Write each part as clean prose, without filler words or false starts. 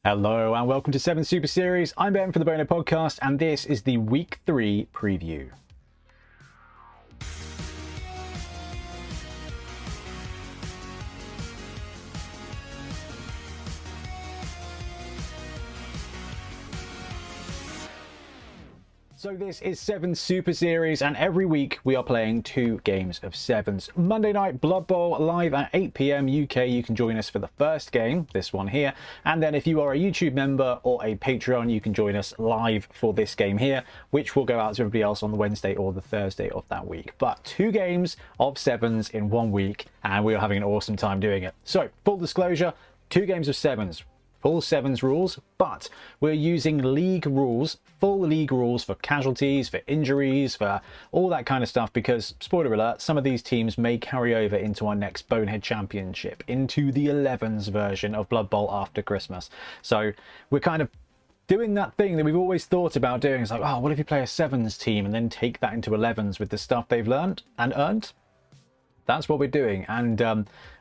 Hello and welcome to 7 Super Series. I'm Ben for the Bonehead podcast and this is the Week 3 preview. So this is 7 Super Series and every week we are playing 2 games of 7s. Monday night Blood Bowl live at 8 PM UK. You can join us for the first game, this one here. And then if you are a YouTube member or a Patreon, you can join us live for this game here, which will go out to everybody else on the Wednesday or the Thursday of that week. But 2 games of 7s in 1 week and we are having an awesome time doing it. So full disclosure, 2 games of 7s. Full 7s rules, but we're using league rules, full league rules for casualties, for injuries, for all that kind of stuff, because, spoiler alert, some of these teams may carry over into our next Bonehead Championship, into the 11s version of Blood Bowl after Christmas. So we're kind of doing that thing that we've always thought about doing. It's like, oh, what if you play a 7s team and then take that into 11s with the stuff they've learned and earned? That's what we're doing, and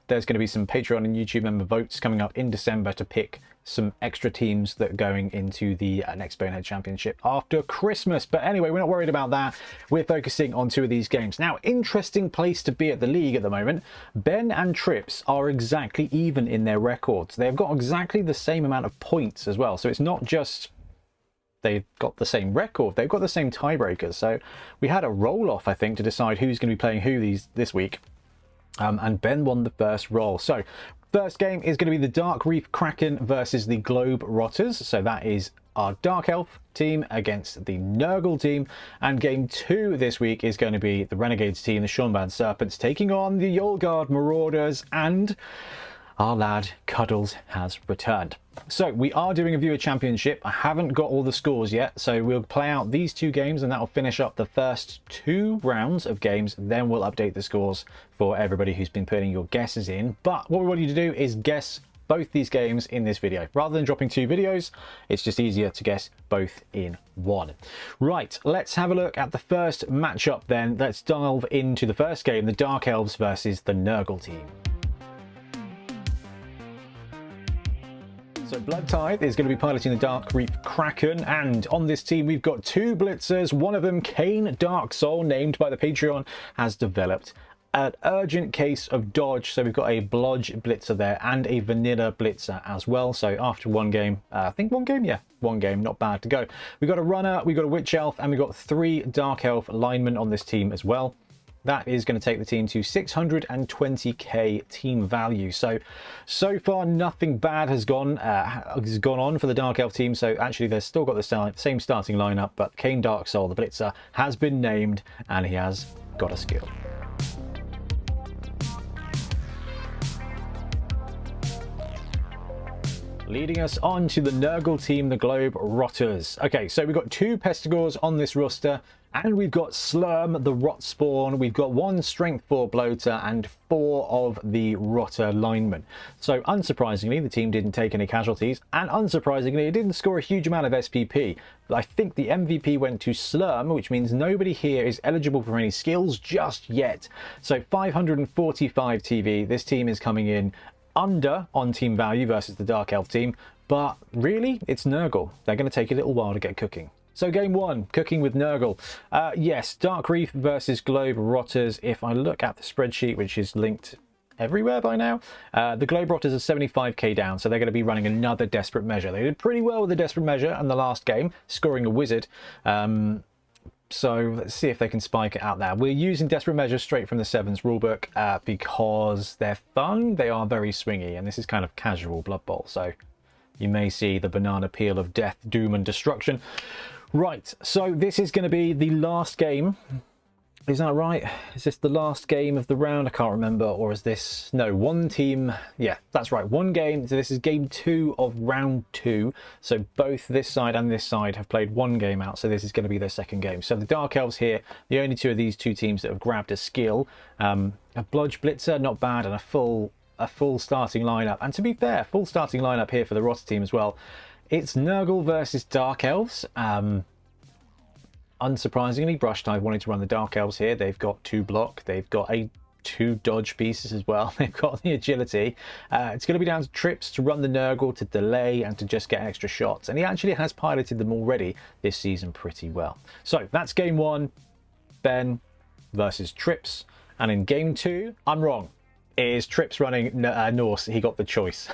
there's going to be some Patreon and YouTube member votes coming up in December to pick some extra teams that are going into the next Bonehead Championship after Christmas. But anyway, we're not worried about that. We're focusing on 2 of these games. Now, interesting place to be at the league at the moment. Ben and Trips are exactly even in their records. They've got exactly the same amount of points as well. So it's not just they've got the same record, they've got the same tiebreakers. So we had a roll-off, I think, to decide who's going to be playing who this week. And Ben won the first roll. So first game is going to be the Dark Reef Kraken versus the Globe Rotters. So that is our Dark Elf team against the Nurgle team. And game 2 this week is going to be the Renegades team, the Shornband Serpents, taking on the Yolgard Marauders, and our lad Cuddles has returned. So we are doing a viewer championship. I haven't got all the scores yet, so we'll play out these 2 games and that will finish up the first 2 rounds of games. Then we'll update the scores for everybody who's been putting your guesses in. But what we want you to do is guess both these games in this video. Rather than dropping 2 videos, it's just easier to guess both in one. Right, let's have a look at the first matchup then. Let's delve into the first game, the Dark Elves versus the Nurgle team. So Blood Tithe is going to be piloting the Dark Reef Kraken, and on this team we've got 2 blitzers. One of them, Kane Dark Soul, named by the Patreon, has developed an urgent case of dodge. So we've got a Blodge blitzer there and a vanilla blitzer as well. So after 1 game, I think 1 game, yeah, 1 game, not bad to go. We've got a runner, we've got a witch elf, and we've got 3 dark elf linemen on this team as well. That is going to take the team to 620k team value. So far nothing bad has gone on for the Dark Elf team. So actually they've still got the same starting lineup, but Kane Dark Soul, the Blitzer, has been named and he has got a skill. Leading us on to the Nurgle team, the Globe Rotters. Okay, so we've got 2 Pestigors on this roster, and we've got Slurm, the Rot Spawn. We've got 1 Strength 4 Bloater and 4 of the Rotter linemen. So unsurprisingly, the team didn't take any casualties, and unsurprisingly, it didn't score a huge amount of SPP. But I think the MVP went to Slurm, which means nobody here is eligible for any skills just yet. So 545 TV, this team is coming in under on team value versus the Dark Elf team, but really it's Nurgle. They're going to take a little while to get cooking. So game 1, cooking with Nurgle. Yes, Dark Reef versus Globe Rotters. If I look at the spreadsheet, which is linked everywhere by now, the Globe Rotters are 75k down, so they're going to be running another Desperate Measure. They did pretty well with the Desperate Measure in the last game, scoring a wizard. So let's see if they can spike it out there. We're using Desperate Measures straight from the 7s rulebook because they're fun, they are very swingy, and this is kind of casual Blood Bowl. So you may see the banana peel of death, doom, and destruction. Right, so this is going to be the last game. Is that right? Is this the last game of the round? I can't remember. Or is this... No, 1 team... Yeah, that's right. 1 game. So this is game 2 of round 2. So both this side and this side have played 1 game out. So this is going to be their 2nd game. So the Dark Elves here, the only 2 of these 2 teams that have grabbed a skill. A Blodge Blitzer, not bad, and a full starting lineup. And to be fair, full starting lineup here for the Rotter team as well. It's Nurgle versus Dark Elves. Unsurprisingly, Brush Tide wanted to run the Dark Elves here. They've got 2 block. They've got a 2 dodge pieces as well. They've got the agility. It's going to be down to Trips to run the Nurgle, to delay, and to just get extra shots. And he actually has piloted them already this season pretty well. So that's game 1, Ben versus Trips. And in game 2, I'm wrong. It is Trips running Norse. He got the choice.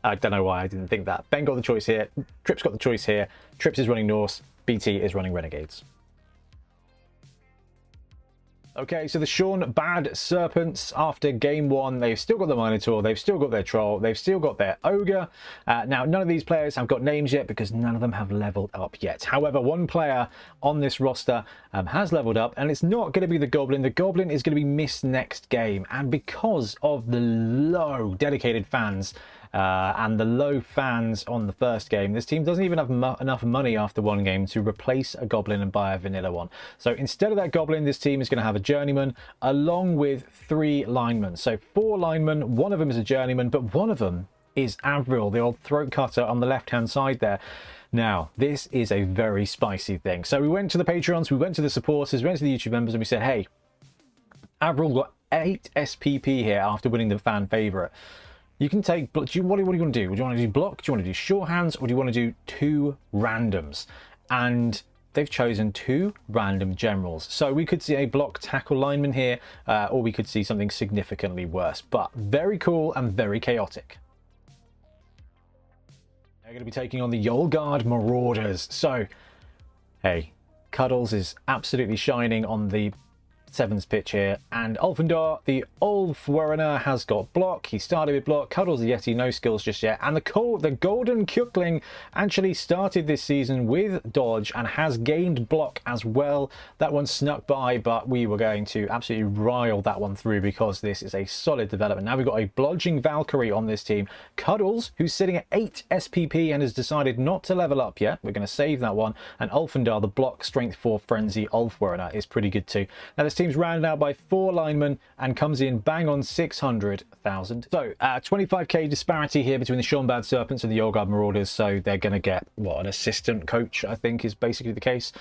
I don't know why I didn't think that. Ben got the choice here. Trips got the choice here. Trips is running Norse. BT is running Renegades. Okay, so the Khorne Bad Serpents, after game 1, they've still got the Minotaur, they've still got their Troll, they've still got their Ogre. Now, none of these players have got names yet because none of them have leveled up yet. However, one player on this roster has leveled up, and it's not going to be the Goblin. The Goblin is going to be missed next game, and because of the low dedicated fans and the low fans on the first game, this team doesn't even have enough money after one game to replace a Goblin and buy a vanilla one. So instead of that Goblin, this team is going to have a Journeyman along with 3 linemen. So 4 linemen, one of them is a Journeyman, but one of them is Avril, the old throat cutter on the left-hand side there. Now, this is a very spicy thing. So we went to the Patreons, we went to the supporters, we went to the YouTube members, and we said, hey, Avril got 8 SPP here after winning the fan favourite. You can take, what do you want to do? Do you want to do block? Do you want to do shorthands? Or do you want to do 2 randoms? And they've chosen 2 random generals. So we could see a block tackle lineman here, or we could see something significantly worse. But very cool and very chaotic. They're going to be taking on the Yolgard Marauders. So, hey, Cuddles is absolutely shining on the 7's pitch here, and Ulfundar, the Ulfwerener, has got block. He started with block. Cuddles the Yeti, no skills just yet. And the Golden Kukling actually started this season with dodge and has gained block as well. That one snuck by, but we were going to absolutely rile that one through because this is a solid development. Now we've got a Blodging Valkyrie on this team. Cuddles, who's sitting at 8 SPP and has decided not to level up yet. We're going to save that one. And Ulfundar, the block strength 4 frenzy Ulfwerener, is pretty good too. Now this team's rounded out by 4 linemen and comes in bang on 600,000. So 25k disparity here between the Khorne Bad Serpents and the Yolgard Marauders. So they're going to get, what, an assistant coach, I think is basically the case.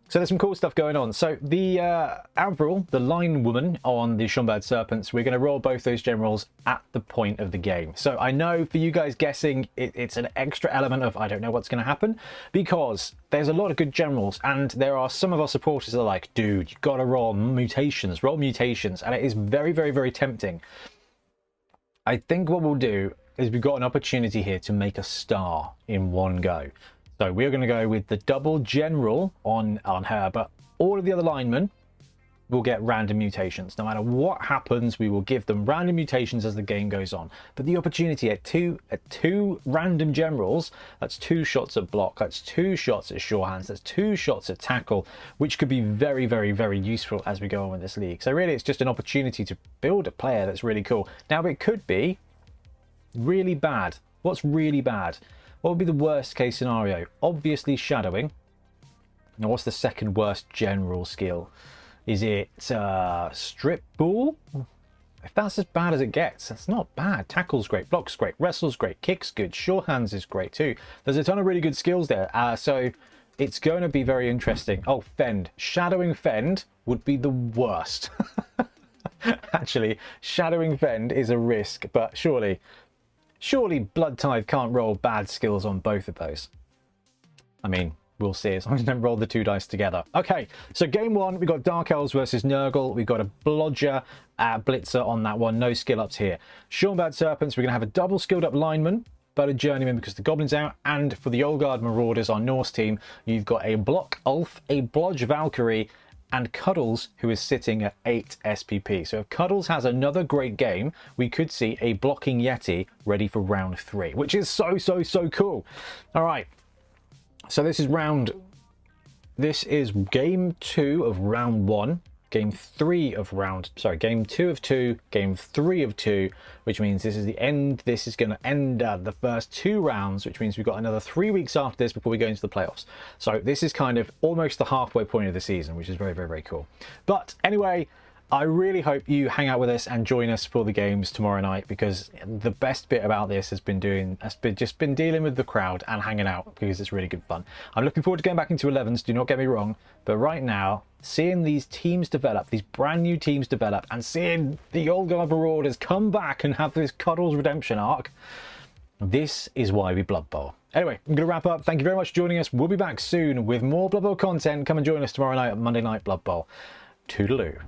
So there's some cool stuff going on. So the Avril, the line woman on the Khorne Bad Serpents, we're going to roll both those generals at the point of the game. So I know for you guys guessing, it's an extra element of I don't know what's going to happen, because there's a lot of good generals, and there are some of our supporters that are like, dude, you got to roll mutations, and it is very, very, very tempting. I think what we'll do is we've got an opportunity here to make a star in one go. So we're going to go with the double general on her, but all of the other linemen will get random mutations. No matter what happens, we will give them random mutations as the game goes on. But the opportunity at two random generals, that's 2 shots at block, that's 2 shots at sure hands, that's 2 shots at tackle, which could be very, very, very useful as we go on with this league. So really, it's just an opportunity to build a player that's really cool. Now, it could be really bad. What's really bad? What would be the worst case scenario? Obviously shadowing. Now, what's the second worst general skill? Is it strip ball? If that's as bad as it gets, that's not bad. Tackle's great, block's great, wrestle's great, kick's good, shorthands is great too. There's a ton of really good skills there. So it's going to be very interesting. Oh, fend. Shadowing fend would be the worst. Actually, shadowing fend is a risk, but surely Blood Tithe can't roll bad skills on both of those. I mean, we'll see as long as I don't roll the 2 dice together. Okay, so game 1, we've got Dark Elves versus Nurgle. We've got a Blodger Blitzer on that one. No skill ups here. Khorne Bad Serpents, we're going to have a double skilled up lineman, but a Journeyman because the Goblin's out. And for the Yolgard Marauders, our Norse team, you've got a Block Ulf, a Blodge Valkyrie, and Cuddles, who is sitting at 8 SPP. So if Cuddles has another great game, we could see a blocking Yeti ready for round 3, which is so cool. All right, so this is game 2 of round 1, game 2 of 2, game 3 of 2, which means this is the end. This is going to end the first 2 rounds, which means we've got another 3 weeks after this before we go into the playoffs. So this is kind of almost the halfway point of the season, which is very, very, very cool. But anyway, I really hope you hang out with us and join us for the games tomorrow night, because the best bit about this has been just dealing with the crowd and hanging out, because it's really good fun. I'm looking forward to getting back into 11s, do not get me wrong, but right now, seeing these teams develop, these brand new teams develop, and seeing the old Underworld come back and have this Cuddles redemption arc, this is why we Blood Bowl. Anyway, I'm going to wrap up. Thank you very much for joining us. We'll be back soon with more Blood Bowl content. Come and join us tomorrow night at Monday Night Blood Bowl. Toodaloo.